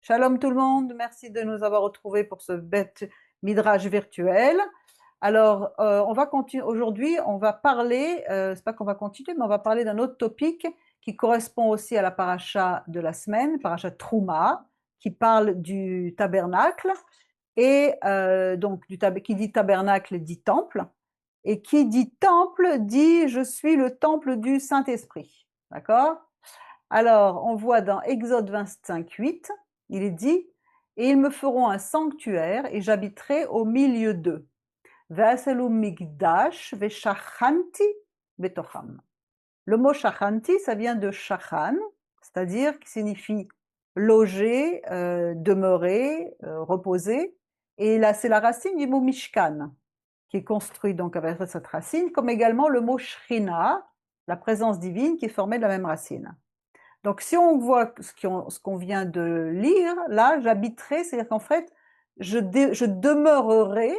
Shalom tout le monde, merci de nous avoir retrouvés pour ce bête midrash virtuel. Alors, on va continuer aujourd'hui, on va parler, c'est pas qu'on va continuer, mais on va parler d'un autre topic qui correspond aussi à la paracha de la semaine, paracha Trouma, qui parle du tabernacle, et donc qui dit tabernacle dit temple, et qui dit temple dit je suis le temple du Saint-Esprit. D'accord? Alors, on voit dans Exode 25:8, il est dit et ils me feront un sanctuaire et j'habiterai au milieu d'eux. Ve'aselu migdash ve'shachanti betocham. Le mot shachanti, ça vient de shachan, c'est-à-dire qui signifie loger, demeurer, reposer. Et là, c'est la racine du mot mishkan, qui est construit donc avec cette racine, comme également le mot shrina, la présence divine, qui est formée de la même racine. Donc, si on voit ce qu'on vient de lire, là, j'habiterai, c'est-à-dire qu'en fait, je demeurerai,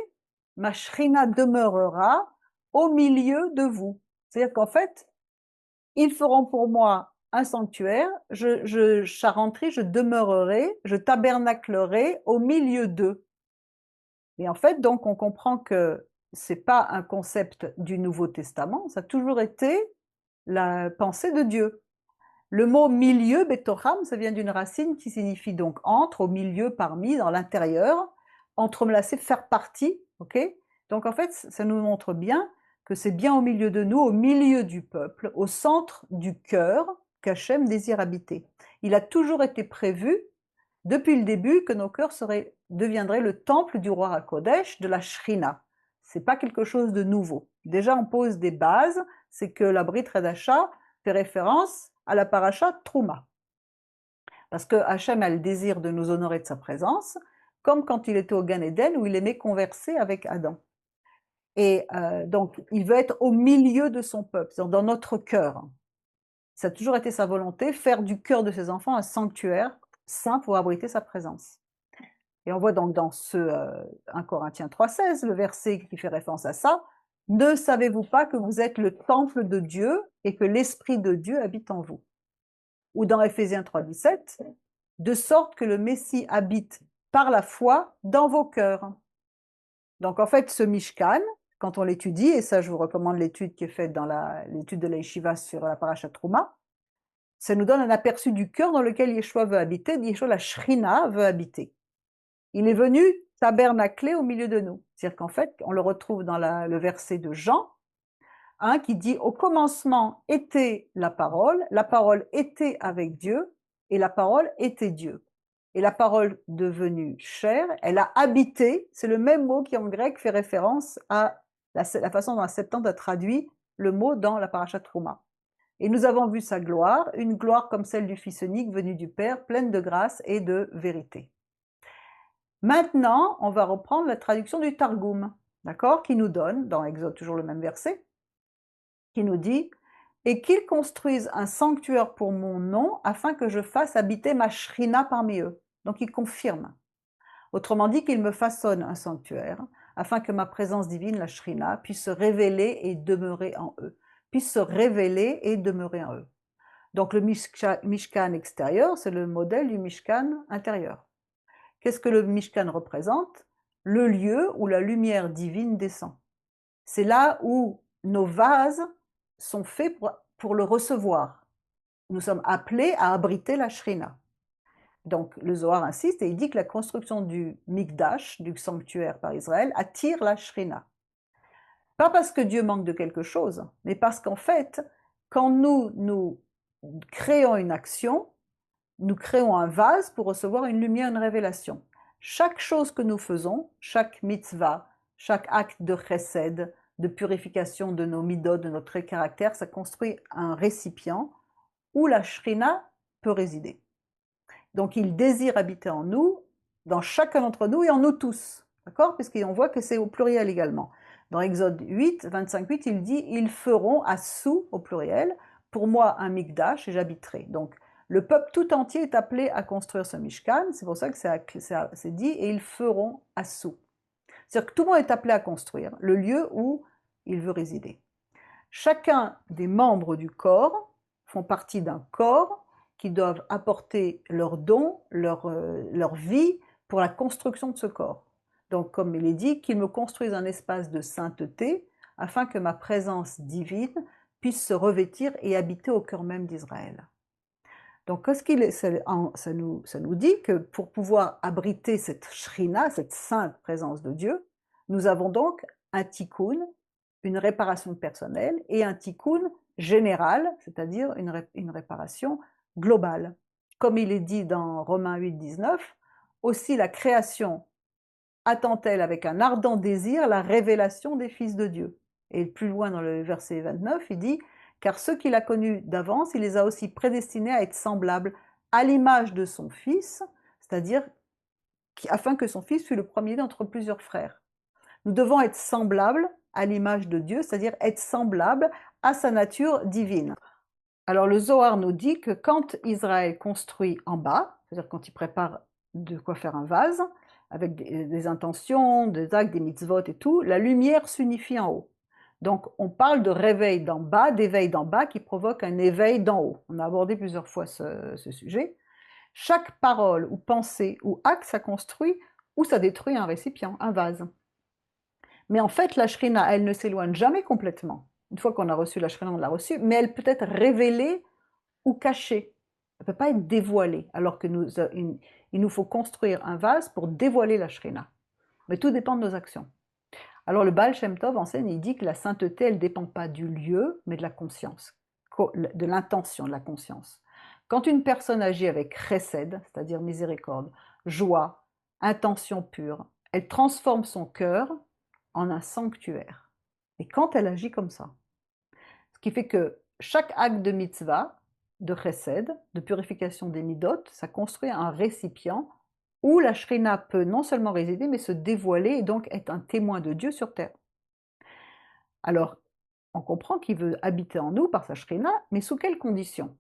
ma shrina demeurera au milieu de vous. C'est-à-dire qu'en fait, ils feront pour moi un sanctuaire, charenterai, je demeurerai, je tabernaclerai au milieu d'eux. Et en fait, donc, on comprend que c'est pas un concept du Nouveau Testament, ça a toujours été la pensée de Dieu. Le mot milieu, betocham, ça vient d'une racine qui signifie donc entre, au milieu, parmi, dans l'intérieur, entremelacer, faire partie, ok? Donc en fait, ça nous montre bien que c'est bien au milieu de nous, au milieu du peuple, au centre du cœur qu'Hachem désire habiter. Il a toujours été prévu, depuis le début, que nos cœurs deviendraient le temple du roi HaKodesh, de la Shrina. C'est pas quelque chose de nouveau. Déjà, on pose des bases, c'est que la Brit Hadasha fait référence à la paracha Trouma. Parce que Hachem a le désir de nous honorer de sa présence, comme quand il était au Gan Eden où il aimait converser avec Adam. Et donc, il veut être au milieu de son peuple, dans notre cœur. Ça a toujours été sa volonté, faire du cœur de ses enfants un sanctuaire saint pour abriter sa présence. Et on voit donc dans ce 1 Corinthiens 3,16, le verset qui fait référence à ça, « Ne savez-vous pas que vous êtes le temple de Dieu et que l'Esprit de Dieu habite en vous ?» Ou dans Éphésiens 3,17, « De sorte que le Messie habite par la foi dans vos cœurs. » Donc en fait, ce Mishkan, quand on l'étudie, et ça je vous recommande l'étude qui est faite dans l'étude de la Yeshiva sur la Parashat Trouma, ça nous donne un aperçu du cœur dans lequel Yeshua veut habiter, Yeshua la Shrina veut habiter. Il est venu tabernacler au milieu de nous. C'est-à-dire qu'en fait, on le retrouve dans le verset de Jean, qui dit « Au commencement était la parole était avec Dieu, et la parole était Dieu. Et la parole devenue chair, elle a habité », c'est le même mot qui en grec fait référence à la façon dont la Septante a traduit le mot dans la Parashat Trouma. Et nous avons vu sa gloire, une gloire comme celle du Fils unique venu du Père, pleine de grâce et de vérité. Maintenant, on va reprendre la traduction du Targum, d'accord, qui nous donne, dans Exode, toujours le même verset, qui nous dit « Et qu'ils construisent un sanctuaire pour mon nom, afin que je fasse habiter ma shrina parmi eux. » Donc il confirme. Autrement dit, qu'il me façonne un sanctuaire, afin que ma présence divine, la shrina, puisse se révéler et demeurer en eux. Puisse se révéler et demeurer en eux. Donc le Mishkan extérieur, c'est le modèle du Mishkan intérieur. Qu'est-ce que le Mishkan représente? Le lieu où la lumière divine descend. C'est là où nos vases sont faits pour le recevoir. Nous sommes appelés à abriter la Shrina. Donc le Zohar insiste et il dit que la construction du Mikdash, du sanctuaire par Israël, attire la Shrina. Pas parce que Dieu manque de quelque chose, mais parce qu'en fait, quand nous créons une action, nous créons un vase pour recevoir une lumière, une révélation. Chaque chose que nous faisons, chaque mitzvah, chaque acte de chesed, de purification de nos midot, de notre caractère, ça construit un récipient où la shrina peut résider. Donc il désire habiter en nous, dans chacun d'entre nous et en nous tous. D'accord? Puisqu'on voit que c'est au pluriel également. Dans Exode 8, 25-8, il dit « Ils feront à sous, au pluriel, pour moi un mikdash et j'habiterai. » Donc le peuple tout entier est appelé à construire ce Mishkan, c'est pour ça que c'est dit, et ils feront à sous. C'est-à-dire que tout le monde est appelé à construire le lieu où il veut résider. Chacun des membres du corps font partie d'un corps qui doivent apporter leurs dons, leur vie pour la construction de ce corps. Donc, comme il est dit, qu'ils me construisent un espace de sainteté afin que ma présence divine puisse se revêtir et habiter au cœur même d'Israël. Donc, ça nous dit que pour pouvoir abriter cette shrina, cette sainte présence de Dieu, nous avons donc un tikkun, une réparation personnelle, et un tikkun général, c'est-à-dire une réparation globale. Comme il est dit dans Romains 8, 19, aussi la création attend-elle avec un ardent désir la révélation des fils de Dieu. Et plus loin dans le verset 29, il dit « Car ceux qu'il a connus d'avance, il les a aussi prédestinés à être semblables à l'image de son Fils, c'est-à-dire afin que son Fils fût le premier d'entre plusieurs frères. » Nous devons être semblables à l'image de Dieu, c'est-à-dire être semblables à sa nature divine. Alors le Zohar nous dit que quand Israël construit en bas, c'est-à-dire quand il prépare de quoi faire un vase, avec des intentions, des actes, des mitzvot et tout, la lumière s'unifie en haut. Donc on parle de réveil d'en bas, d'éveil d'en bas qui provoque un éveil d'en haut. On a abordé plusieurs fois ce sujet. Chaque parole ou pensée ou acte, ça construit ou ça détruit un récipient, un vase. Mais en fait, la shrina, elle ne s'éloigne jamais complètement. Une fois qu'on a reçu la shrina, on l'a reçue, mais elle peut être révélée ou cachée. Elle ne peut pas être dévoilée, alors que il nous faut construire un vase pour dévoiler la shrina. Mais tout dépend de nos actions. Alors le Baal Shem Tov enseigne, il dit que la sainteté, elle ne dépend pas du lieu, mais de la conscience, de l'intention, de la conscience. Quand une personne agit avec chesed, c'est-à-dire miséricorde, joie, intention pure, elle transforme son cœur en un sanctuaire. Et quand elle agit comme ça, ce qui fait que chaque acte de mitzvah, de chesed, de purification des midot, ça construit un récipient où la shrina peut non seulement résider, mais se dévoiler et donc être un témoin de Dieu sur terre. Alors, on comprend qu'il veut habiter en nous par sa shrina, mais sous quelles conditions?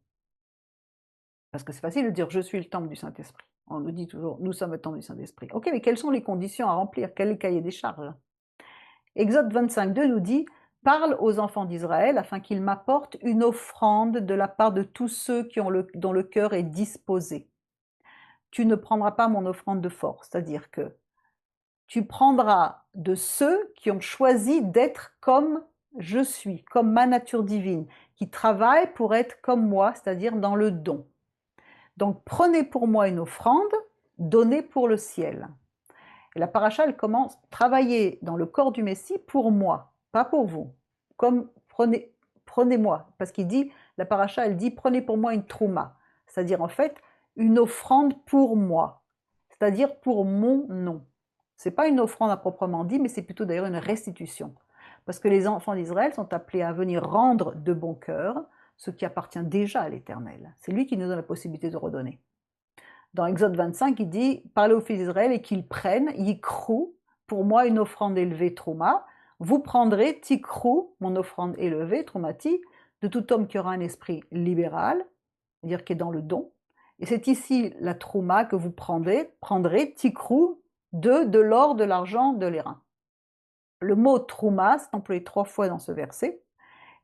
Parce que c'est facile de dire « je suis le temple du Saint-Esprit ». On nous dit toujours « nous sommes le temple du Saint-Esprit ». Ok, mais quelles sont les conditions à remplir? Quel est le cahier des charges? Exode 25.2 nous dit « Parle aux enfants d'Israël afin qu'ils m'apportent une offrande de la part de tous ceux dont le cœur est disposé. Tu ne prendras pas mon offrande de force. » C'est-à-dire que tu prendras de ceux qui ont choisi d'être comme je suis, comme ma nature divine, qui travaillent pour être comme moi, c'est-à-dire dans le don. Donc prenez pour moi une offrande, donnée pour le ciel. Et la paracha, elle commence « Travailler dans le corps du Messie pour moi, pas pour vous. Comme prenez-moi. » Parce qu'il dit, la paracha, elle dit « Prenez pour moi une trouma. » C'est-à-dire en fait, une offrande pour moi. C'est-à-dire pour mon nom. Ce n'est pas une offrande à proprement dit, mais c'est plutôt d'ailleurs une restitution. Parce que les enfants d'Israël sont appelés à venir rendre de bon cœur ce qui appartient déjà à l'Éternel. C'est lui qui nous donne la possibilité de redonner. Dans Exode 25, il dit « Parlez aux fils d'Israël et qu'ils prennent, yikrou, pour moi une offrande élevée, trouma. Vous prendrez, tikrou, mon offrande élevée, troumati, de tout homme qui aura un esprit libéral, c'est-à-dire qui est dans le don. Et c'est ici la trouma que vous prendrez, tikrou, de l'or, de l'argent, de l'airain. » Le mot trouma, c'est employé 3 fois dans ce verset,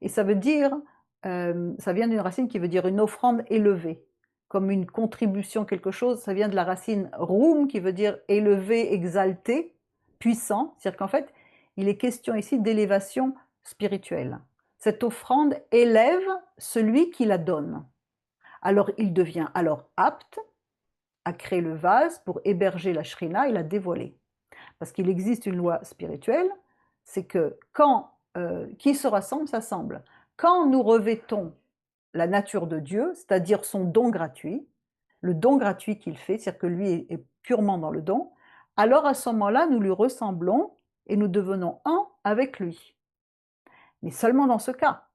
et ça veut dire, ça vient d'une racine qui veut dire une offrande élevée, comme une contribution, quelque chose, ça vient de la racine roum, qui veut dire élevé, exalté, puissant, c'est-à-dire qu'en fait, il est question ici d'élévation spirituelle. Cette offrande élève celui qui la donne. Alors il devient alors apte à créer le vase pour héberger la shrina et la dévoiler. Parce qu'il existe une loi spirituelle, c'est que quand qui se rassemble, s'assemble. Quand nous revêtons la nature de Dieu, c'est-à-dire son don gratuit, le don gratuit qu'il fait, c'est-à-dire que lui est purement dans le don, alors à ce moment-là, nous lui ressemblons et nous devenons un avec lui. Mais seulement dans ce cas.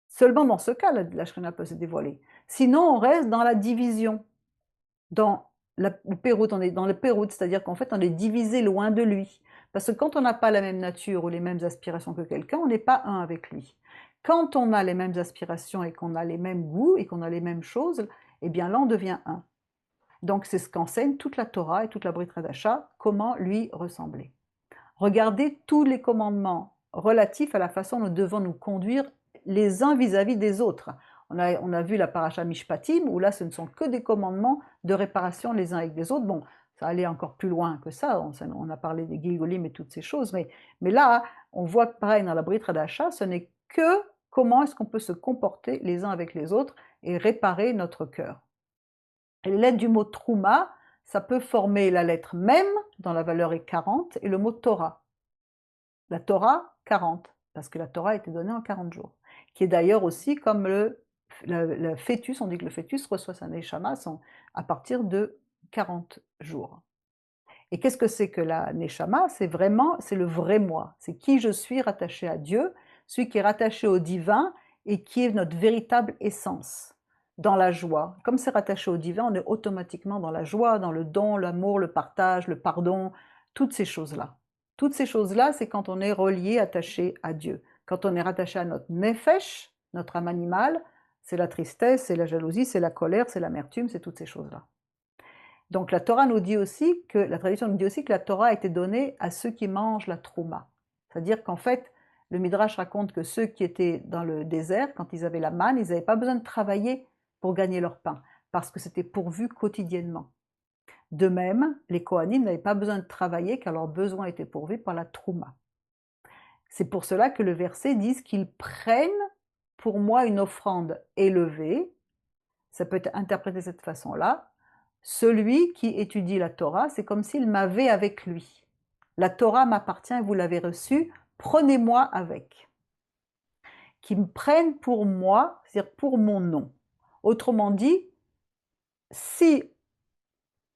Seulement dans ce cas, la shrina peut se dévoiler. Sinon, on reste dans la division, dans le pérout, on est dans le pérout, c'est-à-dire qu'en fait, on est divisé loin de lui. Parce que quand on n'a pas la même nature ou les mêmes aspirations que quelqu'un, on n'est pas un avec lui. Quand on a les mêmes aspirations et qu'on a les mêmes goûts et qu'on a les mêmes choses, eh bien là, on devient un. Donc c'est ce qu'enseigne toute la Torah et toute la Brit Hadasha, comment lui ressembler. Regardez tous les commandements relatifs à la façon dont nous devons nous conduire les uns vis-à-vis des autres. On a vu la paracha Mishpatim, où là, ce ne sont que des commandements de réparation les uns avec les autres. Bon, ça allait encore plus loin que ça, on a parlé des Gilgolim et toutes ces choses, mais là, on voit que pareil, dans la Brit Hadasha, ce n'est que comment est-ce qu'on peut se comporter les uns avec les autres et réparer notre cœur. Et les lettres du mot Trouma, ça peut former la lettre Mem, dont la valeur est 40, et le mot Torah. La Torah, 40, parce que la Torah a été donnée en 40 jours, qui est d'ailleurs aussi comme le fœtus, on dit que le fœtus reçoit sa neshama à partir de 40 jours. Et qu'est-ce que c'est que la neshama? C'est le vrai moi, c'est qui je suis rattaché à Dieu, celui qui est rattaché au divin et qui est notre véritable essence, dans la joie. Comme c'est rattaché au divin, on est automatiquement dans la joie, dans le don, l'amour, le partage, le pardon, toutes ces choses-là. Toutes ces choses-là, c'est quand on est relié, attaché à Dieu. Quand on est rattaché à notre nefesh, notre âme animale, c'est la tristesse, c'est la jalousie, c'est la colère, c'est l'amertume, c'est toutes ces choses-là. Donc la Torah nous dit aussi que, la tradition nous dit aussi que la Torah a été donnée à ceux qui mangent la trouma. C'est-à-dire qu'en fait, le Midrash raconte que ceux qui étaient dans le désert, quand ils avaient la manne, ils n'avaient pas besoin de travailler pour gagner leur pain, parce que c'était pourvu quotidiennement. De même, les Kohanim n'avaient pas besoin de travailler car leurs besoins étaient pourvus par la trouma. C'est pour cela que le verset dit qu'ils prennent pour moi une offrande élevée. Ça peut être interprété de cette façon-là. Celui qui étudie la Torah, c'est comme s'il m'avait avec lui. La Torah m'appartient, vous l'avez reçue, prenez-moi avec. Qui me prennent pour moi, c'est-à-dire pour mon nom. Autrement dit, si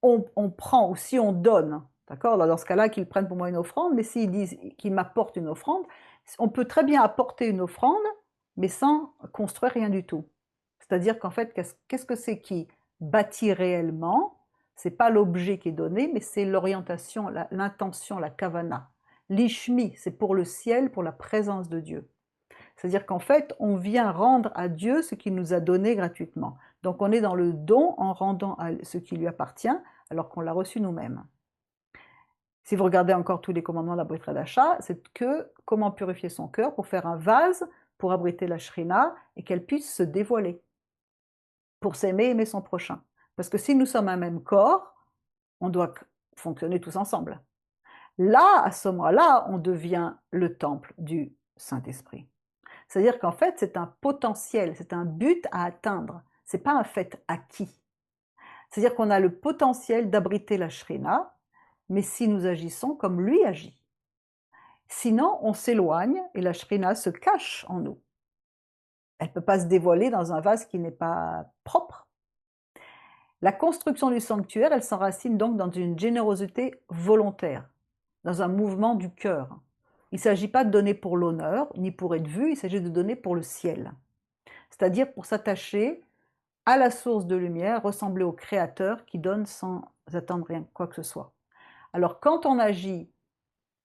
on prend ou si on donne, d'accord, dans ce cas-là, qu'ils prennent pour moi une offrande, mais s'ils disent qu'ils m'apportent une offrande, on peut très bien apporter une offrande, mais sans construire rien du tout. C'est-à-dire qu'en fait, qu'est-ce que c'est qui bâtit réellement? C'est pas l'objet qui est donné, mais c'est l'orientation, l'intention, la kavana. L'ishmi, c'est pour le ciel, pour la présence de Dieu. C'est-à-dire qu'en fait, on vient rendre à Dieu ce qu'il nous a donné gratuitement. Donc on est dans le don en rendant à ce qui lui appartient, alors qu'on l'a reçu nous-mêmes. Si vous regardez encore tous les commandements de la Brit Hadasha, c'est que comment purifier son cœur pour faire un vase, pour abriter la Shrina et qu'elle puisse se dévoiler, pour s'aimer, aimer son prochain. Parce que si nous sommes un même corps, on doit fonctionner tous ensemble. Là, à ce moment-là, on devient le temple du Saint-Esprit. C'est-à-dire qu'en fait, c'est un potentiel, c'est un but à atteindre. C'est pas un fait acquis. C'est-à-dire qu'on a le potentiel d'abriter la Shrina, mais si nous agissons comme lui agit. Sinon, on s'éloigne et la Shrina se cache en nous. Elle ne peut pas se dévoiler dans un vase qui n'est pas propre. La construction du sanctuaire, elle s'enracine donc dans une générosité volontaire, dans un mouvement du cœur. Il ne s'agit pas de donner pour l'honneur, ni pour être vu, il s'agit de donner pour le ciel. C'est-à-dire pour s'attacher à la source de lumière, ressembler au Créateur qui donne sans attendre rien, quoi que ce soit. Alors quand on agit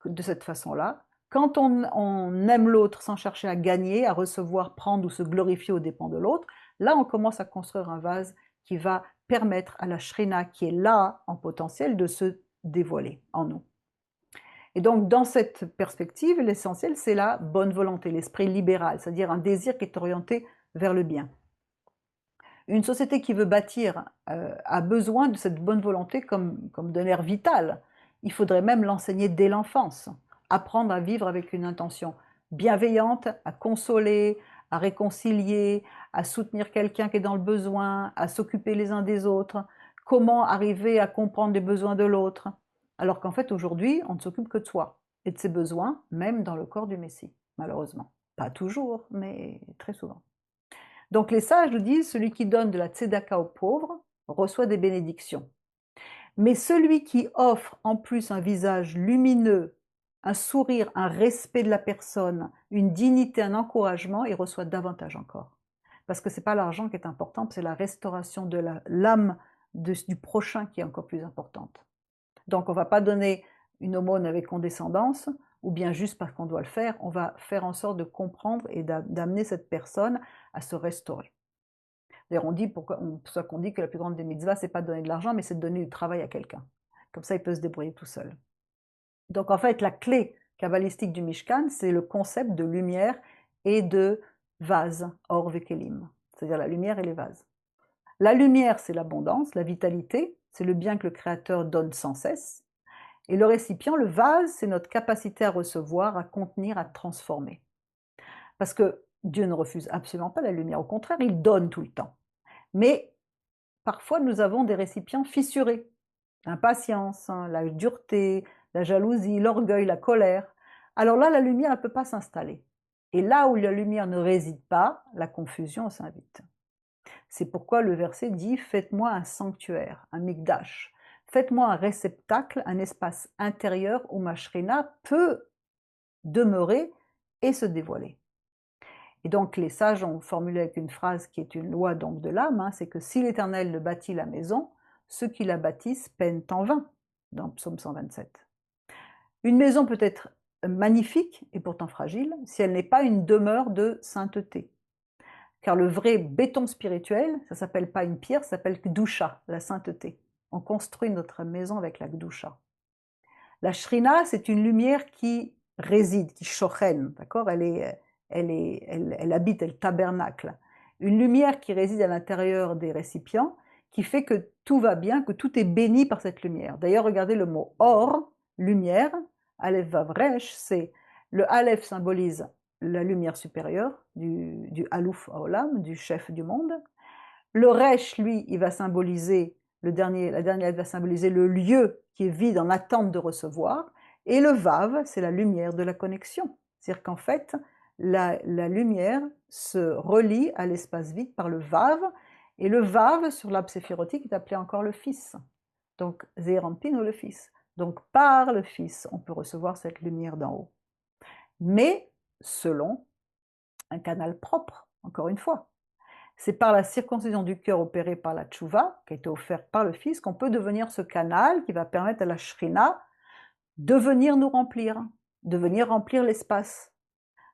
de cette façon-là, quand on aime l'autre sans chercher à gagner, à recevoir, prendre ou se glorifier aux dépens de l'autre, là on commence à construire un vase qui va permettre à la Shrina qui est là en potentiel de se dévoiler en nous. Et donc dans cette perspective, l'essentiel c'est la bonne volonté, l'esprit libéral, c'est-à-dire un désir qui est orienté vers le bien. Une société qui veut bâtir a besoin de cette bonne volonté comme d'un air vital. Il faudrait même l'enseigner dès l'enfance, apprendre à vivre avec une intention bienveillante, à consoler, à réconcilier, à soutenir quelqu'un qui est dans le besoin, à s'occuper les uns des autres, comment arriver à comprendre les besoins de l'autre. Alors qu'en fait aujourd'hui, on ne s'occupe que de soi et de ses besoins, même dans le corps du Messie, malheureusement. Pas toujours, mais très souvent. Donc les sages nous disent, celui qui donne de la tzedaka aux pauvres reçoit des bénédictions. Mais celui qui offre en plus un visage lumineux, un sourire, un respect de la personne, une dignité, un encouragement, il reçoit davantage encore. Parce que ce n'est pas l'argent qui est important, c'est la restauration de l'âme du prochain qui est encore plus importante. Donc on ne va pas donner une aumône avec condescendance, ou bien juste parce qu'on doit le faire, on va faire en sorte de comprendre et d'amener cette personne à se restaurer. D'ailleurs, on dit, pour ça qu'on dit que la plus grande des mitzvahs, c'est pas de donner de l'argent, mais c'est de donner du travail à quelqu'un. Comme ça, il peut se débrouiller tout seul. Donc en fait, la clé kabbalistique du Mishkan, c'est le concept de lumière et de vase, or vekelim. c'est-à-dire la lumière et les vases. La lumière, c'est l'abondance, la vitalité, c'est le bien que le Créateur donne sans cesse. Et le récipient, le vase, c'est notre capacité à recevoir, à contenir, à transformer. Parce que Dieu ne refuse absolument pas la lumière, au contraire, il donne tout le temps. Mais parfois, nous avons des récipients fissurés. L'impatience, hein, la dureté, la jalousie, l'orgueil, la colère. Alors là, la lumière ne peut pas s'installer. Et là où la lumière ne réside pas, la confusion s'invite. C'est pourquoi le verset dit « Faites-moi un sanctuaire, un mikdash. Faites-moi un réceptacle, un espace intérieur où ma shrina peut demeurer et se dévoiler. » Et donc les sages ont formulé avec une phrase qui est une loi donc de l'âme, hein, c'est que si l'Éternel ne bâtit la maison, ceux qui la bâtissent peinent en vain, dans Psaume 127. Une maison peut être magnifique et pourtant fragile si elle n'est pas une demeure de sainteté. Car le vrai béton spirituel, ça s'appelle pas une pierre, ça s'appelle Gdusha, la sainteté. On construit notre maison avec la Gdusha. La Shrina, c'est une lumière qui réside, qui shochen, d'accord, elle habite, elle tabernacle. Une lumière qui réside à l'intérieur des récipients, qui fait que tout va bien, que tout est béni par cette lumière. D'ailleurs, regardez le mot or, lumière, Aleph Vav Resh, c'est le Aleph symbolise la lumière supérieure du Alouf Haolam, du chef du monde. Le Resh, lui, il va symboliser, la dernière lettre va symboliser le lieu qui est vide en attente de recevoir. Et le Vav, c'est la lumière de la connexion. C'est-à-dire qu'en fait, la lumière se relie à l'espace vide par le Vav. Et le Vav, sur l'arbre séphirotique, est appelé encore le Fils. Donc, Zérampin ou le Fils. Donc, par le Fils, on peut recevoir cette lumière d'en haut. Mais selon un canal propre, encore une fois. C'est par la circoncision du cœur opérée par la tchouva, qui a été offerte par le Fils, qu'on peut devenir ce canal qui va permettre à la shrina de venir nous remplir, de venir remplir l'espace.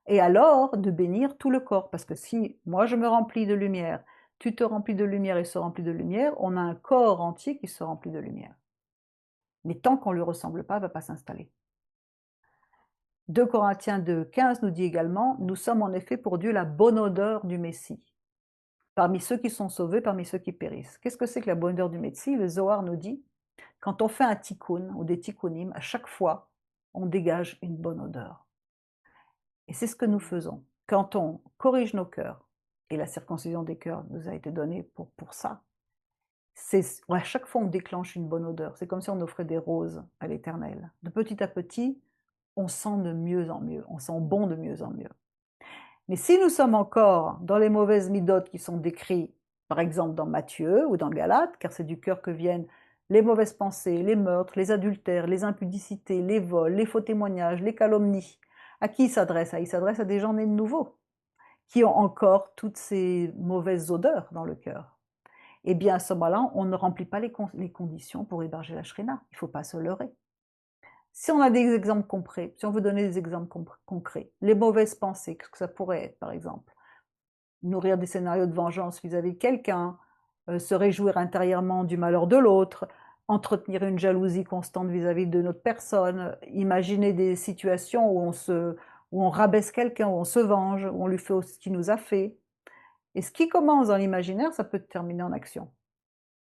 Et alors de bénir tout le corps. Parce que si moi je me remplis de lumière, tu te remplis de lumière et se remplit de lumière, on a un corps entier qui se remplit de lumière. Mais tant qu'on ne lui ressemble pas, il ne va pas s'installer. 2 Corinthiens 2,15 nous dit également « Nous sommes en effet pour Dieu la bonne odeur du Messie, parmi ceux qui sont sauvés, parmi ceux qui périssent. » Qu'est-ce que c'est que la bonne odeur du Messie? Le Zohar nous dit « Quand on fait un tikkun ou des tikkunim, à chaque fois, on dégage une bonne odeur. » Et c'est ce que nous faisons. Quand on corrige nos cœurs, et la circoncision des cœurs nous a été donnée pour ça, à chaque fois on déclenche une bonne odeur. C'est comme si on offrait des roses à l'Éternel. De petit à petit, on sent de mieux en mieux, on sent bon de mieux en mieux. Mais si nous sommes encore dans les mauvaises midotes qui sont décrites, par exemple dans Matthieu ou dans Galates, car c'est du cœur que viennent les mauvaises pensées, les meurtres, les adultères, les impudicités, les vols, les faux témoignages, les calomnies, à qui il s'adresse? Il s'adresse à des gens nés de nouveau, qui ont encore toutes ces mauvaises odeurs dans le cœur. Eh bien, à ce moment-là, on ne remplit pas les conditions pour héberger la shrina. Il ne faut pas se leurrer. Si on a des exemples concrets, si on veut donner des exemples concrets, les mauvaises pensées, qu'est-ce que ça pourrait être, par exemple? Nourrir des scénarios de vengeance vis-à-vis de quelqu'un, se réjouir intérieurement du malheur de l'autre, entretenir une jalousie constante vis-à-vis de notre personne, imaginer des situations où on rabaisse quelqu'un, où on se venge, où on lui fait ce qu'il nous a fait. Et ce qui commence dans l'imaginaire, ça peut terminer en action.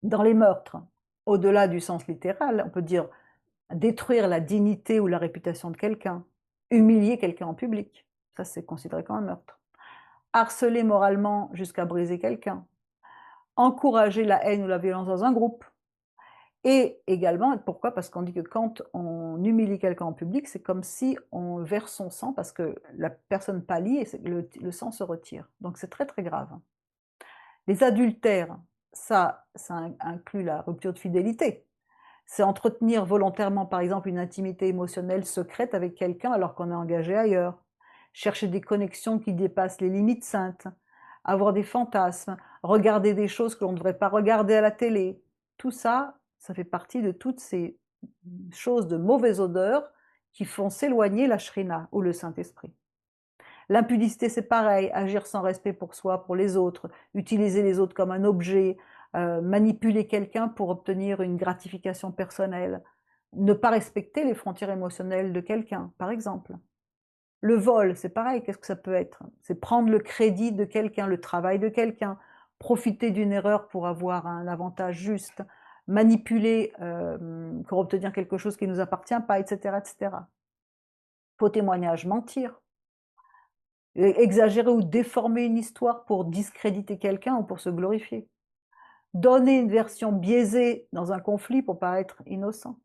Dans les meurtres, au-delà du sens littéral, on peut dire détruire la dignité ou la réputation de quelqu'un, humilier quelqu'un en public, ça c'est considéré comme un meurtre. Harceler moralement jusqu'à briser quelqu'un, encourager la haine ou la violence dans un groupe. Et également, pourquoi? Parce qu'on dit que quand on humilie quelqu'un en public, c'est comme si on verse son sang parce que la personne pâlit et le sang se retire. Donc c'est très très grave. Les adultères, ça inclut la rupture de fidélité. C'est entretenir volontairement, par exemple, une intimité émotionnelle secrète avec quelqu'un alors qu'on est engagé ailleurs. Chercher des connexions qui dépassent les limites saintes. Avoir des fantasmes. Regarder des choses que l'on ne devrait pas regarder à la télé. Tout ça, ça fait partie de toutes ces choses de mauvaise odeur qui font s'éloigner la shrina ou le Saint-Esprit. L'impudicité, c'est pareil, agir sans respect pour soi, pour les autres, utiliser les autres comme un objet, manipuler quelqu'un pour obtenir une gratification personnelle, ne pas respecter les frontières émotionnelles de quelqu'un, par exemple. Le vol, c'est pareil, qu'est-ce que ça peut être? C'est prendre le crédit de quelqu'un, le travail de quelqu'un, profiter d'une erreur pour avoir un avantage juste, manipuler pour obtenir quelque chose qui ne nous appartient pas, etc., etc. Faux témoignage, mentir, exagérer ou déformer une histoire pour discréditer quelqu'un ou pour se glorifier, donner une version biaisée dans un conflit pour paraître innocent,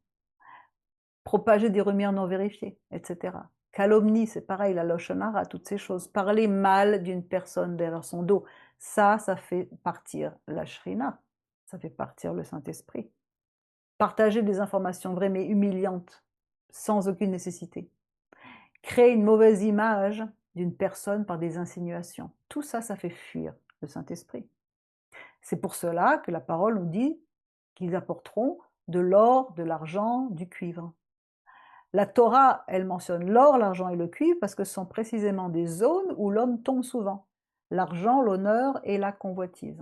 propager des rumeurs non vérifiées, etc. Calomnie, c'est pareil, la lashon hara, toutes ces choses. Parler mal d'une personne derrière son dos, ça fait partir la shrina, ça fait partir le Saint-Esprit. Partager des informations vraies mais humiliantes, sans aucune nécessité. Créer une mauvaise image d'une personne par des insinuations. Tout ça, ça fait fuir le Saint-Esprit. C'est pour cela que la parole nous dit qu'ils apporteront de l'or, de l'argent, du cuivre. La Torah, elle mentionne l'or, l'argent et le cuivre parce que ce sont précisément des zones où l'homme tombe souvent. L'argent, l'honneur et la convoitise.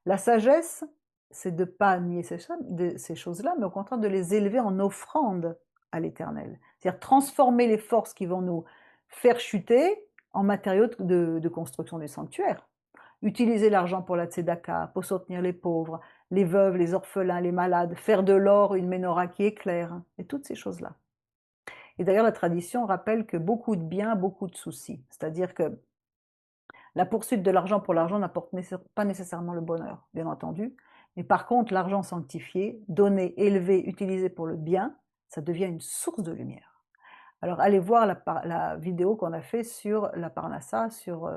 La sagesse, c'est de ne pas nier ces choses-là, mais au contraire de les élever en offrande à l'Éternel. C'est-à-dire transformer les forces qui vont nous faire chuter en matériaux de construction du sanctuaire. Utiliser l'argent pour la tzedaka, pour soutenir les pauvres, les veuves, les orphelins, les malades, faire de l'or une menorah qui éclaire, et toutes ces choses-là. Et d'ailleurs, la tradition rappelle que beaucoup de biens, beaucoup de soucis. C'est-à-dire que la poursuite de l'argent pour l'argent n'apporte pas nécessairement le bonheur, bien entendu. Mais par contre, l'argent sanctifié, donné, élevé, utilisé pour le bien, ça devient une source de lumière. Alors, allez voir la vidéo qu'on a fait sur la Parnassa, sur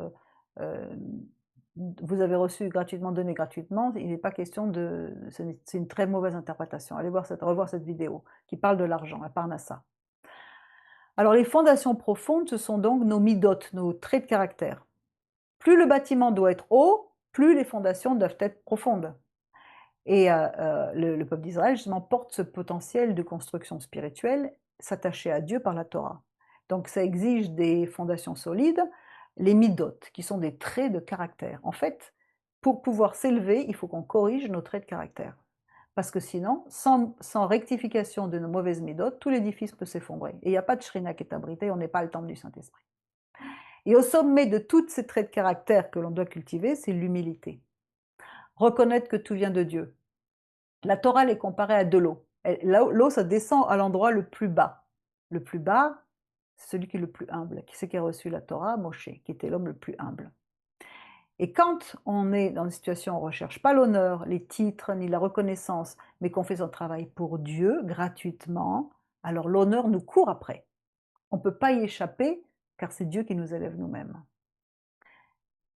vous avez reçu gratuitement, donné gratuitement. Il n'est pas question de... C'est une très mauvaise interprétation. Allez revoir cette vidéo qui parle de l'argent, la Parnassa. Alors, les fondations profondes, ce sont donc nos midotes, nos traits de caractère. Plus le bâtiment doit être haut, plus les fondations doivent être profondes. Et le peuple d'Israël, justement, porte ce potentiel de construction spirituelle, s'attacher à Dieu par la Torah. Donc ça exige des fondations solides, les midot, qui sont des traits de caractère. En fait, pour pouvoir s'élever, il faut qu'on corrige nos traits de caractère. Parce que sinon, sans rectification de nos mauvaises midot, tout l'édifice peut s'effondrer. Et il n'y a pas de shrina qui est abrité, on n'est pas le temple du Saint-Esprit. Et au sommet de tous ces traits de caractère que l'on doit cultiver, c'est l'humilité. Reconnaître que tout vient de Dieu. La Torah est comparée à de l'eau. L'eau, ça descend à l'endroit le plus bas. Le plus bas, c'est celui qui est le plus humble. Qui c'est qui a reçu la Torah? Moshe, qui était l'homme le plus humble. Et quand on est dans une situation où on ne recherche pas l'honneur, les titres, ni la reconnaissance, mais qu'on fait son travail pour Dieu, gratuitement, alors l'honneur nous court après. On ne peut pas y échapper, car c'est Dieu qui nous élève nous-mêmes.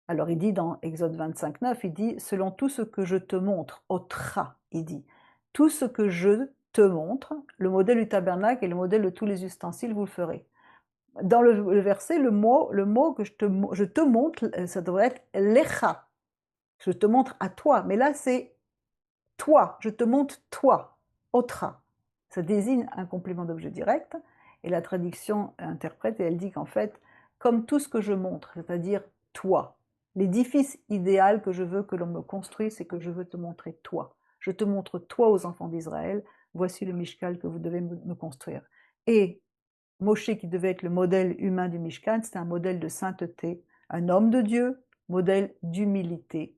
Alors il dit dans Exode 25, 9, il dit « Selon tout ce que je te montre, otra », il dit « Tout ce que je te montre, le modèle du tabernacle et le modèle de tous les ustensiles, vous le ferez. » Dans le verset, le mot que je te montre, ça devrait être « lecha », je te montre à toi, mais là c'est « toi », je te montre toi, otra. Ça désigne un complément d'objet direct, et la traduction interprète et elle dit qu'en fait, comme tout ce que je montre, c'est-à-dire toi, l'édifice idéal que je veux que l'on me construise, c'est que je veux te montrer toi. Je te montre toi aux enfants d'Israël, voici le Mishkan que vous devez me construire. Et Moshe, qui devait être le modèle humain du Mishkan, c'était un modèle de sainteté, un homme de Dieu, modèle d'humilité.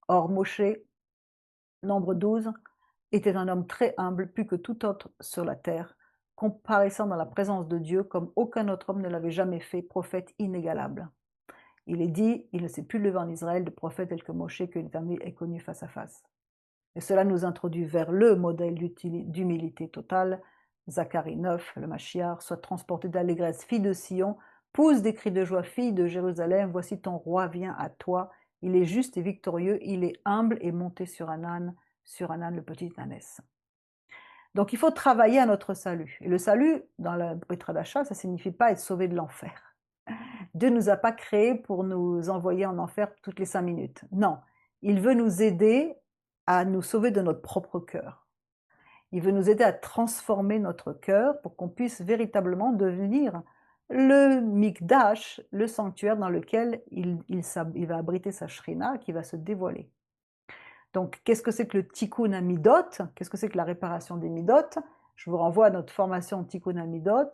Or, Moshe, nombre 12, était un homme très humble, plus que tout autre sur la terre, comparaissant dans la présence de Dieu comme aucun autre homme ne l'avait jamais fait, prophète inégalable. Il est dit, il ne s'est plus levé en Israël de prophète tel que Moshe, que l'Éternel est connu face à face. Et cela nous introduit vers le modèle d'humilité totale. Zacharie 9, le Mashiach, soit transporté d'allégresse, fille de Sion, pousse des cris de joie, fille de Jérusalem, voici ton roi vient à toi, il est juste et victorieux, il est humble et monté sur un âne le petit ânesse. Donc il faut travailler à notre salut. Et le salut, dans la Brit Hadasha, ça ne signifie pas être sauvé de l'enfer. Dieu ne nous a pas créés pour nous envoyer en enfer toutes les 5 minutes. Non, il veut nous aider à nous sauver de notre propre cœur. Il veut nous aider à transformer notre cœur pour qu'on puisse véritablement devenir le Mikdash, le sanctuaire dans lequel il va abriter sa Shrina qui va se dévoiler. Donc, qu'est-ce que c'est que le Tikkun Amidot? Qu'est-ce que c'est que la réparation des Midot? Je vous renvoie à notre formation Tikkun Amidot.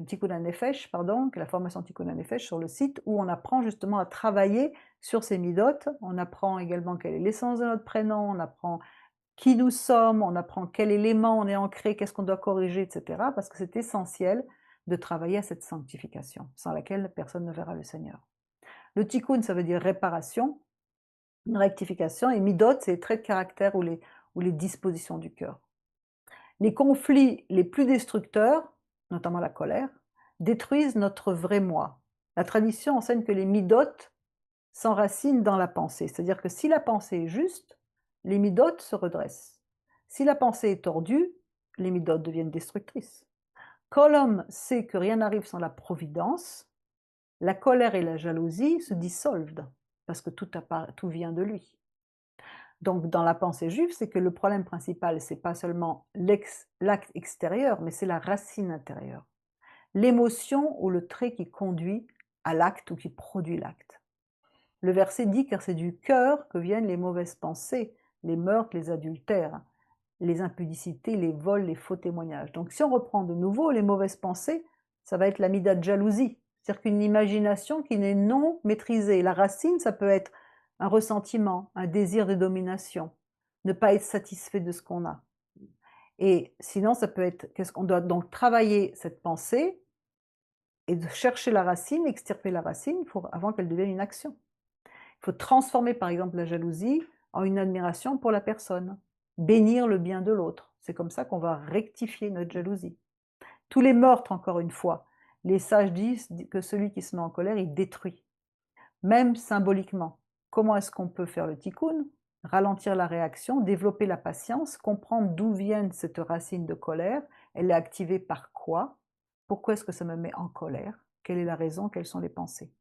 Tikkun HaNefesh, pardon, la formation Tikkun HaNefesh sur le site où on apprend justement à travailler sur ces midotes. On apprend également quelle est l'essence de notre prénom, on apprend qui nous sommes, on apprend quel élément on est ancré, qu'est-ce qu'on doit corriger, etc. Parce que c'est essentiel de travailler à cette sanctification, sans laquelle personne ne verra le Seigneur. Le Tikkun, ça veut dire réparation, une rectification, et midot, c'est les traits de caractère ou les dispositions du cœur. Les conflits les plus destructeurs, notamment la colère, détruisent notre vrai moi. La tradition enseigne que les midot s'enracinent dans la pensée, c'est-à-dire que si la pensée est juste, les midot se redressent. Si la pensée est tordue, les midot deviennent destructrices. Quand l'homme sait que rien n'arrive sans la providence, la colère et la jalousie se dissolvent, parce que tout vient de lui. Donc, dans la pensée juive, c'est que le problème principal, c'est pas seulement l'acte extérieur, mais c'est la racine intérieure. L'émotion ou le trait qui conduit à l'acte ou qui produit l'acte. Le verset dit, car c'est du cœur que viennent les mauvaises pensées, les meurtres, les adultères, les impudicités, les vols, les faux témoignages. Donc, si on reprend de nouveau les mauvaises pensées, ça va être l'amida de jalousie. C'est-à-dire qu'une imagination qui n'est non maîtrisée. La racine, ça peut être un ressentiment, un désir de domination, ne pas être satisfait de ce qu'on a. Et sinon, ça peut être qu'est-ce qu'on doit donc travailler cette pensée et de chercher la racine, extirper la racine avant qu'elle devienne une action. Il faut transformer par exemple la jalousie en une admiration pour la personne, bénir le bien de l'autre. C'est comme ça qu'on va rectifier notre jalousie. Tous les meurtres, encore une fois, les sages disent que celui qui se met en colère, il détruit. Même symboliquement. Comment est-ce qu'on peut faire le tikkun? Ralentir la réaction, développer la patience, comprendre d'où vient cette racine de colère, elle est activée par quoi? Pourquoi est-ce que ça me met en colère? Quelle est la raison? Quelles sont les pensées?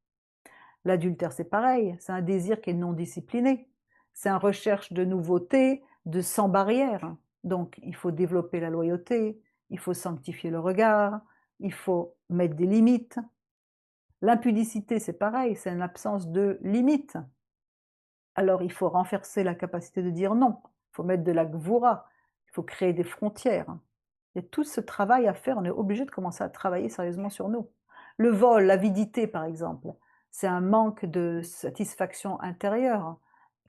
L'adultère, c'est pareil, c'est un désir qui est non discipliné. C'est une recherche de nouveauté, de sans barrière. Donc, il faut développer la loyauté, il faut sanctifier le regard, il faut mettre des limites. L'impudicité, c'est pareil, c'est une absence de limites. Alors, il faut renforcer la capacité de dire non. Il faut mettre de la gvoura, il faut créer des frontières. Il y a tout ce travail à faire, on est obligé de commencer à travailler sérieusement sur nous. Le vol, l'avidité par exemple, c'est un manque de satisfaction intérieure.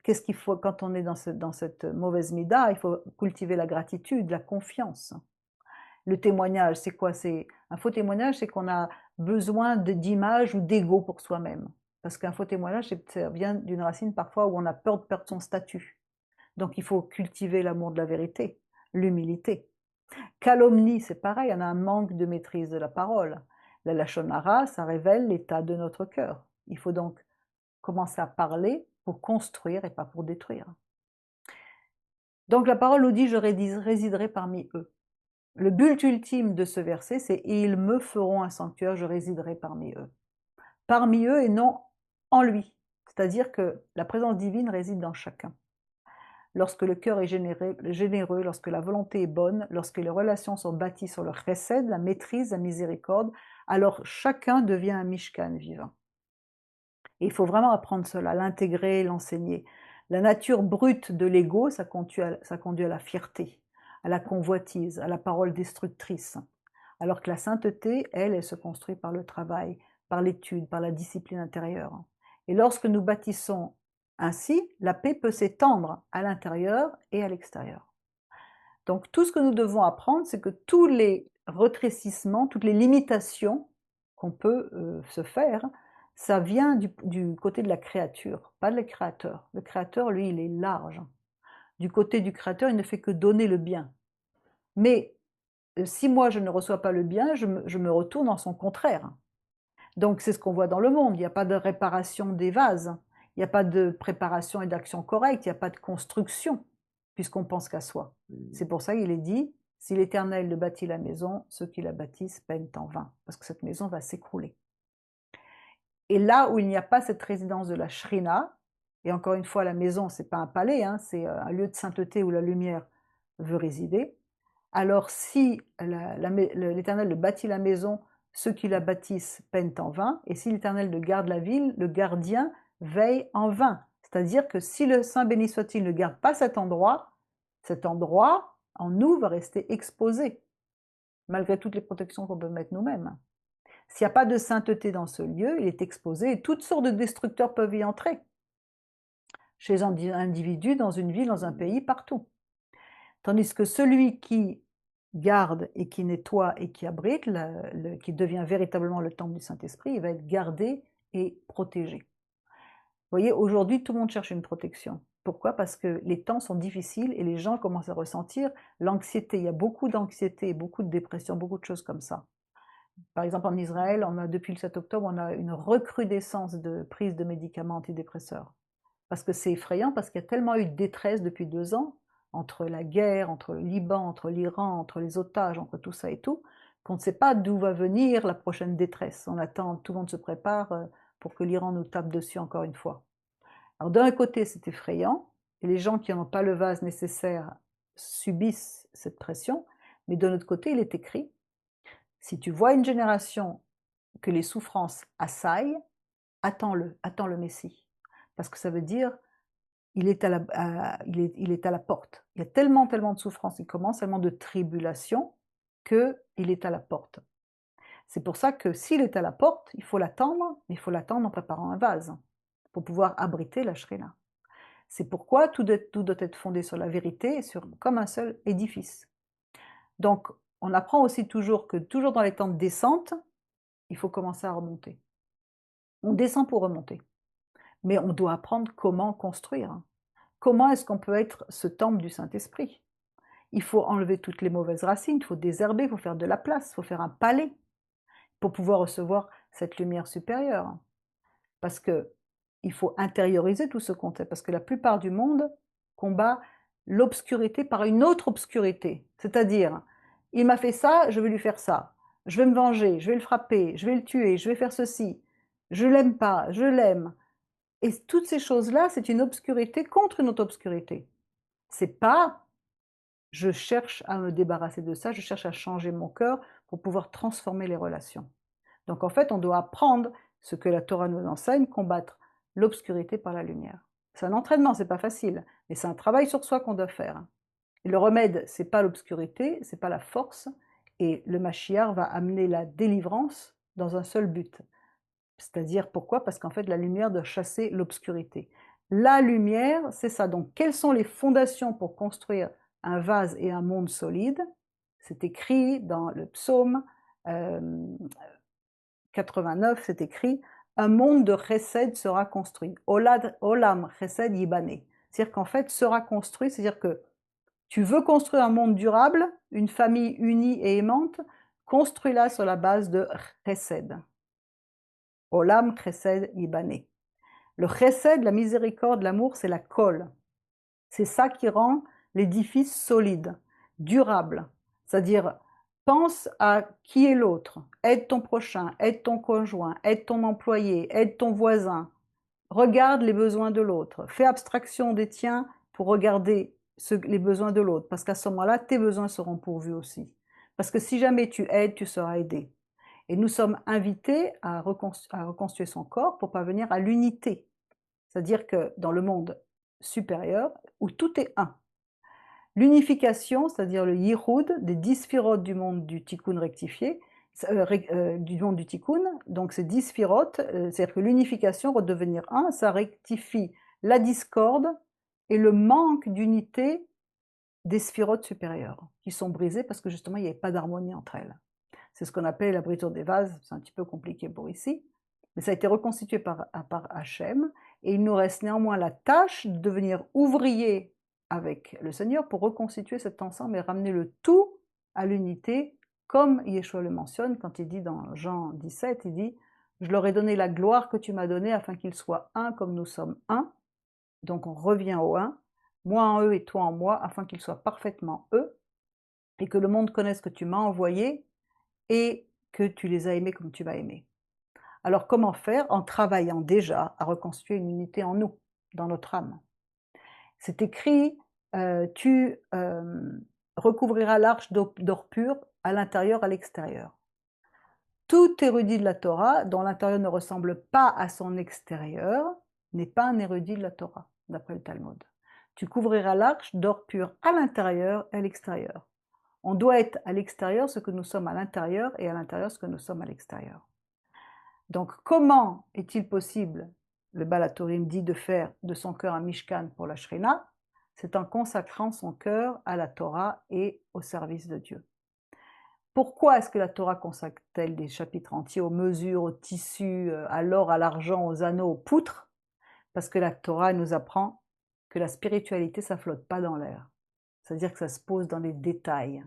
Qu'est-ce qu'il faut quand on est dans cette mauvaise mida? Il faut cultiver la gratitude, la confiance. Le témoignage, c'est quoi? C'est un faux témoignage, c'est qu'on a besoin d'image ou d'ego pour soi-même. Parce qu'un faux témoignage, ça vient d'une racine parfois où on a peur de perdre son statut. Donc il faut cultiver l'amour de la vérité, l'humilité. Calomnie, c'est pareil, on a un manque de maîtrise de la parole. La lachon hara, ça révèle l'état de notre cœur. Il faut donc commencer à parler pour construire et pas pour détruire. Donc la parole nous dit, je résiderai parmi eux. Le but ultime de ce verset, c'est « ils me feront un sanctuaire, je résiderai parmi eux ». Parmi eux et non en lui. C'est-à-dire que la présence divine réside dans chacun. Lorsque le cœur est généreux, lorsque la volonté est bonne, lorsque les relations sont bâties sur le chesed, la maîtrise, la miséricorde, alors chacun devient un mishkan vivant. Et il faut vraiment apprendre cela, l'intégrer, l'enseigner. La nature brute de l'ego, ça conduit à la fierté, à la convoitise, à la parole destructrice. Alors que la sainteté, elle se construit par le travail, par l'étude, par la discipline intérieure. Et lorsque nous bâtissons ainsi, la paix peut s'étendre à l'intérieur et à l'extérieur. Donc tout ce que nous devons apprendre, c'est que tous les retrécissements, toutes les limitations qu'on peut se faire, ça vient du côté de la créature, pas le créateur. Le créateur, lui, il est large. Du côté du créateur, il ne fait que donner le bien. Mais si moi je ne reçois pas le bien, je me retourne en son contraire. Donc c'est ce qu'on voit dans le monde, il n'y a pas de réparation des vases, il n'y a pas de préparation et d'action correcte, il n'y a pas de construction, puisqu'on pense qu'à soi. C'est pour ça qu'il est dit, si l'Éternel bâtit la maison, ceux qui la bâtissent peinent en vain, parce que cette maison va s'écrouler. Et là où il n'y a pas cette résidence de la shrina, et encore une fois, la maison, c'est pas un palais, hein, c'est un lieu de sainteté où la lumière veut résider, alors si l'Éternel bâtit la maison, ceux qui la bâtissent peinent en vain, et si l'Éternel garde la ville, le gardien veille en vain. C'est-à-dire que si le Saint béni soit-il ne garde pas cet endroit en nous va rester exposé. malgré toutes les protections qu'on peut mettre nous-mêmes. S'il n'y a pas de sainteté dans ce lieu, il est exposé et toutes sortes de destructeurs peuvent y entrer. Chez un individu, dans une ville, dans un pays, partout. Tandis que celui qui garde et qui nettoie et qui abrite, qui devient véritablement le temple du Saint-Esprit, il va être gardé et protégé. Vous voyez, aujourd'hui, tout le monde cherche une protection. Pourquoi? Parce que les temps sont difficiles et les gens commencent à ressentir l'anxiété. Il y a beaucoup d'anxiété, beaucoup de dépression, beaucoup de choses comme ça. Par exemple, en Israël, depuis le 7 octobre, on a une recrudescence de prise de médicaments antidépresseurs. Parce que c'est effrayant, parce qu'il y a tellement eu de détresse depuis 2 ans, entre la guerre, entre le Liban, entre l'Iran, entre les otages, entre tout ça et tout, qu'on ne sait pas d'où va venir la prochaine détresse. On attend, tout le monde se prépare pour que l'Iran nous tape dessus encore une fois. Alors d'un côté, c'est effrayant, et les gens qui n'ont pas le vase nécessaire subissent cette pression, mais d'un autre côté, il est écrit, si tu vois une génération que les souffrances assaillent, attends-le, attends le Messie. Parce que ça veut dire, il est à la porte. Il y a tellement, tellement de souffrances, il commence, tellement de tribulations, qu'il est à la porte. C'est pour ça que s'il est à la porte, il faut l'attendre, mais il faut l'attendre en préparant un vase, pour pouvoir abriter la Shrina. C'est pourquoi tout doit être fondé sur la vérité, et comme un seul édifice. Donc, on apprend aussi toujours que, toujours dans les temps de descente, il faut commencer à remonter. On descend pour remonter. Mais on doit apprendre comment construire. Comment est-ce qu'on peut être ce temple du Saint-Esprit? Il faut enlever toutes les mauvaises racines, il faut désherber, il faut faire de la place, il faut faire un palais pour pouvoir recevoir cette lumière supérieure. Parce que il faut intérioriser tout ce concept, parce que la plupart du monde combat l'obscurité par une autre obscurité. C'est-à-dire, il m'a fait ça, je vais lui faire ça. Je vais me venger, je vais le frapper, je vais le tuer, je vais faire ceci. Je l'aime pas, je l'aime. Et toutes ces choses-là, c'est une obscurité contre une autre obscurité. C'est pas je cherche à me débarrasser de ça, je cherche à changer mon cœur pour pouvoir transformer les relations. Donc en fait, on doit apprendre ce que la Torah nous enseigne, combattre l'obscurité par la lumière. C'est un entraînement, c'est pas facile, mais c'est un travail sur soi qu'on doit faire. Et le remède, c'est pas l'obscurité, c'est pas la force, et le Mashiach va amener la délivrance dans un seul but. C'est-à-dire pourquoi? Parce qu'en fait, la lumière doit chasser l'obscurité. La lumière, c'est ça. Donc, quelles sont les fondations pour construire un vase et un monde solide? C'est écrit dans le psaume 89, c'est écrit un monde de chesed sera construit. Olam chesed yibane. C'est-à-dire qu'en fait, sera construit, c'est-à-dire que tu veux construire un monde durable, une famille unie et aimante, construis-la sur la base de chesed. Olam chesed yibane. Le chesed, la miséricorde, l'amour, c'est la colle. C'est ça qui rend l'édifice solide, durable. C'est-à-dire, pense à qui est l'autre, aide ton prochain, aide ton conjoint, aide ton employé, aide ton voisin. Regarde les besoins de l'autre. Fais abstraction des tiens pour regarder les besoins de l'autre. Parce qu'à ce moment-là, tes besoins seront pourvus aussi. Parce que si jamais tu aides, tu seras aidé. Et nous sommes invités à reconstruire son corps pour parvenir à l'unité. C'est-à-dire que dans le monde supérieur, où tout est un, l'unification, c'est-à-dire le yichud des 10 sphirotes du monde du tikkun rectifié, du monde du tikkun, donc ces 10 sphirotes, c'est-à-dire que l'unification, redevenir un, ça rectifie la discorde et le manque d'unité des sphirotes supérieures, qui sont brisées parce que justement il n'y avait pas d'harmonie entre elles. C'est ce qu'on appelle la brisure des vases, c'est un petit peu compliqué pour ici, mais ça a été reconstitué par Hachem, et il nous reste néanmoins la tâche de devenir ouvrier avec le Seigneur pour reconstituer cet ensemble et ramener le tout à l'unité, comme Yeshua le mentionne quand il dit dans Jean 17, il dit « Je leur ai donné la gloire que tu m'as donnée afin qu'ils soient un comme nous sommes un ». Donc on revient au un, moi en eux et toi en moi, afin qu'ils soient parfaitement eux, et que le monde connaisse que tu m'as envoyé et que tu les as aimés comme tu m'as aimé. Alors comment faire? En travaillant déjà à reconstituer une unité en nous, dans notre âme. C'est écrit, tu recouvriras l'arche d'or pur à l'intérieur, à l'extérieur. Tout érudit de la Torah, dont l'intérieur ne ressemble pas à son extérieur, n'est pas un érudit de la Torah, d'après le Talmud. Tu couvriras l'arche d'or pur à l'intérieur et à l'extérieur. On doit être à l'extérieur ce que nous sommes à l'intérieur et à l'intérieur ce que nous sommes à l'extérieur. Donc comment est-il possible, le Baal HaTurim dit, de faire de son cœur un Mishkan pour la Shrina? C'est en consacrant son cœur à la Torah et au service de Dieu. Pourquoi est-ce que la Torah consacre-t-elle des chapitres entiers aux mesures, aux tissus, à l'or, à l'argent, aux anneaux, aux poutres? Parce que la Torah nous apprend que la spiritualité, ça flotte pas dans l'air. C'est-à-dire que ça se pose dans les détails.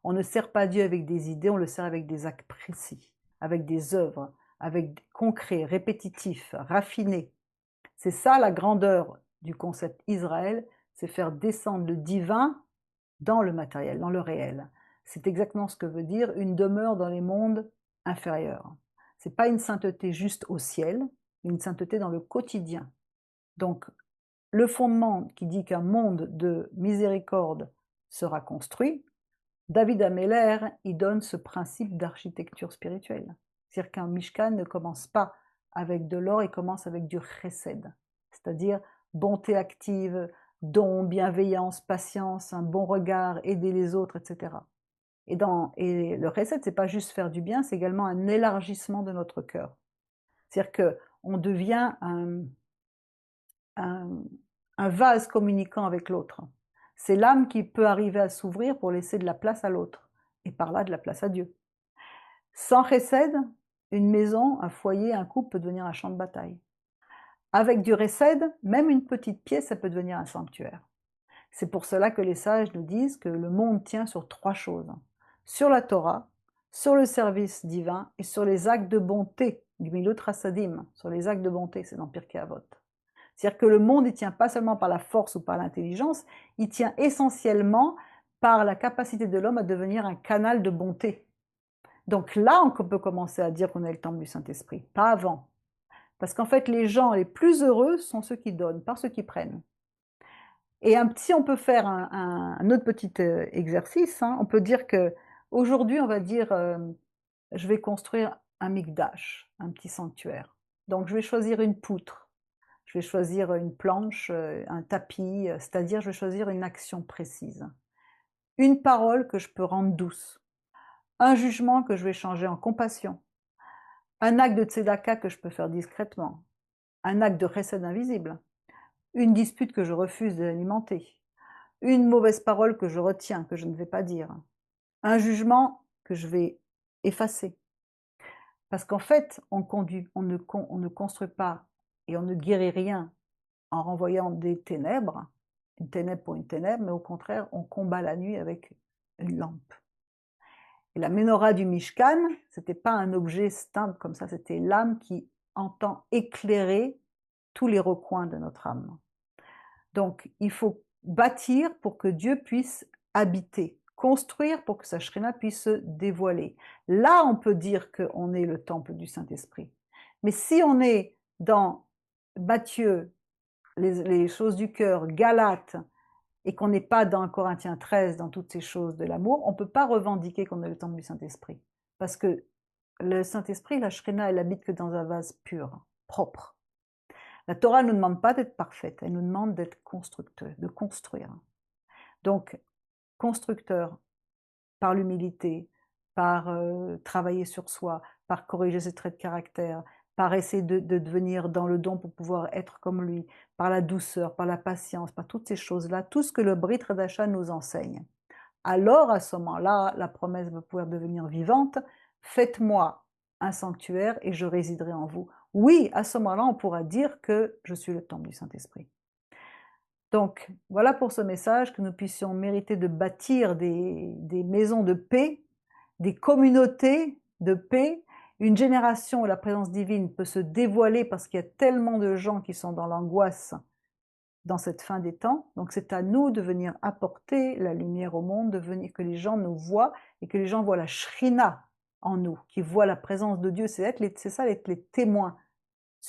On ne sert pas Dieu avec des idées, on le sert avec des actes précis, avec des œuvres, avec des concrets, répétitifs, raffinés. C'est ça la grandeur du concept Israël, c'est faire descendre le divin dans le matériel, dans le réel. C'est exactement ce que veut dire une demeure dans les mondes inférieurs. C'est pas une sainteté juste au ciel, une sainteté dans le quotidien. Donc, le fondement qui dit qu'un monde de miséricorde sera construit, David Ameller, il donne ce principe d'architecture spirituelle. C'est-à-dire qu'un Mishkan ne commence pas avec de l'or, il commence avec du chesed, c'est-à-dire bonté active, don, bienveillance, patience, un bon regard, aider les autres, etc. Et le chesed, c'est pas juste faire du bien, c'est également un élargissement de notre cœur. C'est-à-dire qu'on devient un, un vase communiquant avec l'autre. C'est l'âme qui peut arriver à s'ouvrir pour laisser de la place à l'autre, et par là de la place à Dieu. Sans chesed, une maison, un foyer, un couple peut devenir un champ de bataille. Avec du chesed, même une petite pièce, ça peut devenir un sanctuaire. C'est pour cela que les sages nous disent que le monde tient sur 3 choses. Sur la Torah, sur le service divin et sur les actes de bonté, Gmilut Rasadim, sur les actes de bonté, c'est dans Pirkei Avot. C'est-à-dire que le monde, il tient pas seulement par la force ou par l'intelligence, il tient essentiellement par la capacité de l'homme à devenir un canal de bonté. Donc là, on peut commencer à dire qu'on est le temple du Saint-Esprit, pas avant. Parce qu'en fait, les gens les plus heureux sont ceux qui donnent, pas ceux qui prennent. Et si on peut faire un autre petit exercice, hein, on peut dire que aujourd'hui, on va dire, je vais construire un mikdash, un petit sanctuaire. Donc je vais choisir une poutre, je vais choisir une planche, un tapis, c'est-à-dire je vais choisir une action précise. Une parole que je peux rendre douce. Un jugement que je vais changer en compassion. Un acte de tzedaka que je peux faire discrètement. Un acte de chesed invisible. Une dispute que je refuse d'alimenter. Une mauvaise parole que je retiens, que je ne vais pas dire. Un jugement que je vais effacer. Parce qu'en fait, on ne construit pas et on ne guérit rien en renvoyant des ténèbres, une ténèbre pour une ténèbre, mais au contraire, on combat la nuit avec une lampe. Et la menorah du Mishkan, c'était pas un objet stable comme ça, c'était l'âme qui entend éclairer tous les recoins de notre âme. Donc, il faut bâtir pour que Dieu puisse habiter, construire pour que sa Shrina puisse se dévoiler. Là, on peut dire qu'on est le temple du Saint-Esprit. Mais si on est dans Matthieu, les choses du cœur, Galates, et qu'on n'est pas dans Corinthiens 13, dans toutes ces choses de l'amour, on ne peut pas revendiquer qu'on est le temple du Saint-Esprit. Parce que le Saint-Esprit, la Shrina, elle habite que dans un vase pur, propre. La Torah ne nous demande pas d'être parfaite, elle nous demande d'être constructeur, de construire. Donc, constructeur par l'humilité, par travailler sur soi, par corriger ses traits de caractère, par essayer de devenir dans le don pour pouvoir être comme lui, par la douceur, par la patience, par toutes ces choses-là, tout ce que le Brit Hadasha nous enseigne. Alors, à ce moment-là, la promesse va pouvoir devenir vivante. Faites-moi un sanctuaire et je résiderai en vous. Oui, à ce moment-là, on pourra dire que je suis le temple du Saint-Esprit. Donc, voilà pour ce message, que nous puissions mériter de bâtir des maisons de paix, des communautés de paix, une génération où la présence divine peut se dévoiler parce qu'il y a tellement de gens qui sont dans l'angoisse dans cette fin des temps. Donc c'est à nous de venir apporter la lumière au monde, de venir que les gens nous voient et que les gens voient la Shrina en nous, qui voient la présence de Dieu. C'est ça, être les témoins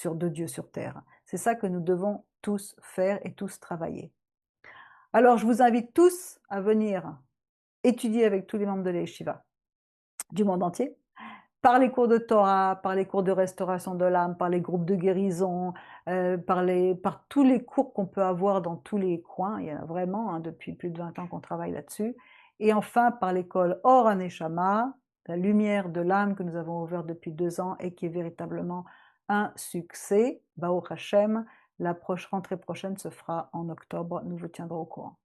de Dieu sur terre. C'est ça que nous devons tous faire et tous travailler. Alors je vous invite tous à venir étudier avec tous les membres de l'Yeshiva du monde entier, par les cours de Torah, par les cours de restauration de l'âme, par les groupes de guérison, par tous les cours qu'on peut avoir dans tous les coins. Il y en a vraiment, hein, depuis plus de 20 ans qu'on travaille là-dessus. Et enfin, par l'école Or Haneshama, la lumière de l'âme que nous avons ouverte depuis 2 ans et qui est véritablement un succès. Baruch Hashem, la rentrée prochaine se fera en octobre, nous vous tiendrons au courant.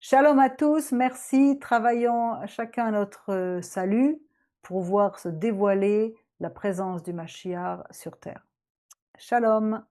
Shalom à tous, merci, travaillons chacun à notre salut pour voir se dévoiler la présence du Mashiach sur terre. Shalom.